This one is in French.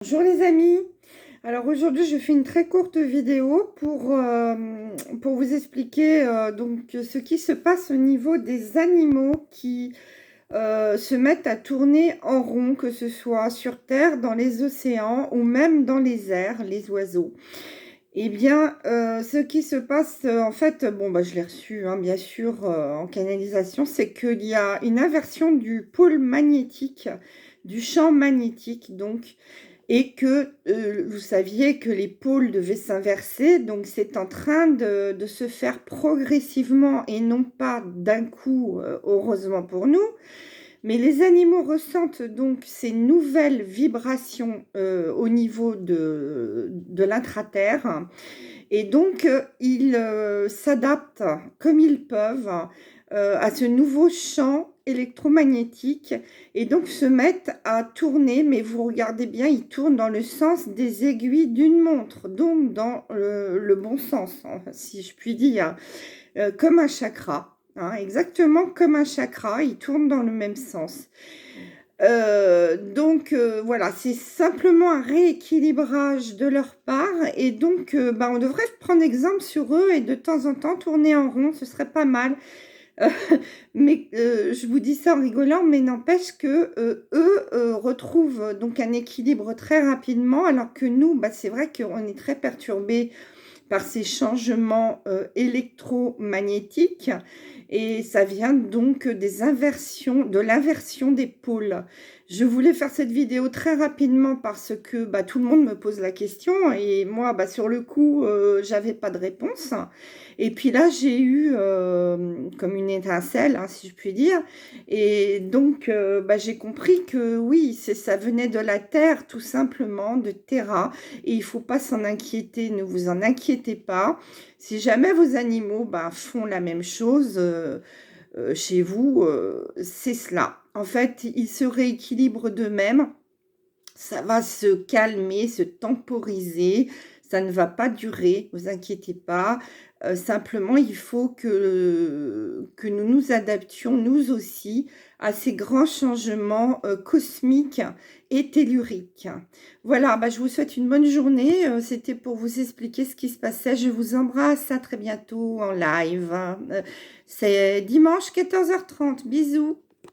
Bonjour les amis, alors aujourd'hui je fais une très courte vidéo pour vous expliquer donc ce qui se passe au niveau des animaux qui se mettent à tourner en rond, que ce soit sur terre, dans les océans ou même dans les airs, les oiseaux. Eh bien, ce qui se passe, en fait, bon, bah, je l'ai reçu, hein, bien sûr, en canalisation, c'est qu'il y a une inversion du pôle magnétique, du champ magnétique, donc, et que vous saviez que les pôles devaient s'inverser, donc c'est en train de se faire progressivement et non pas d'un coup, heureusement pour nous. Mais les animaux ressentent donc ces nouvelles vibrations au niveau de l'intraterre et donc ils s'adaptent comme ils peuvent à ce nouveau champ électromagnétique et donc se mettent à tourner, mais vous regardez bien, ils tournent dans le sens des aiguilles d'une montre, donc dans le bon sens, hein, si je puis dire, comme un chakra. Hein, exactement comme un chakra, il tourne dans le même sens. Voilà, c'est simplement un rééquilibrage de leur part et donc bah, on devrait prendre exemple sur eux et de temps en temps tourner en rond, ce serait pas mal. Euh, mais je vous dis ça en rigolant, mais n'empêche que eux retrouvent donc un équilibre très rapidement, alors que nous, bah, c'est vrai qu'on est très perturbés par ces changements électromagnétiques et ça vient donc des inversions, de l'inversion des pôles. Je voulais faire cette vidéo très rapidement parce que bah, tout le monde me pose la question et moi, bah, sur le coup, j'avais pas de réponse. Et puis là, j'ai eu comme une étincelle, hein, si je puis dire. Et donc, bah, j'ai compris que oui, ça venait de la Terre, tout simplement, de Terra. Et il ne faut pas s'en inquiéter, ne vous en inquiétez pas. Si jamais vos animaux bah, font la même chose chez vous, c'est cela. En fait, ils se rééquilibrent d'eux-mêmes. Ça va se calmer, se temporiser. Ça ne va pas durer, ne vous inquiétez pas. Simplement, il faut que nous nous adaptions, nous aussi, à ces grands changements cosmiques et telluriques. Voilà, bah, je vous souhaite une bonne journée. C'était pour vous expliquer ce qui se passait. Je vous embrasse, à très bientôt en live. C'est dimanche 14h30. Bisous.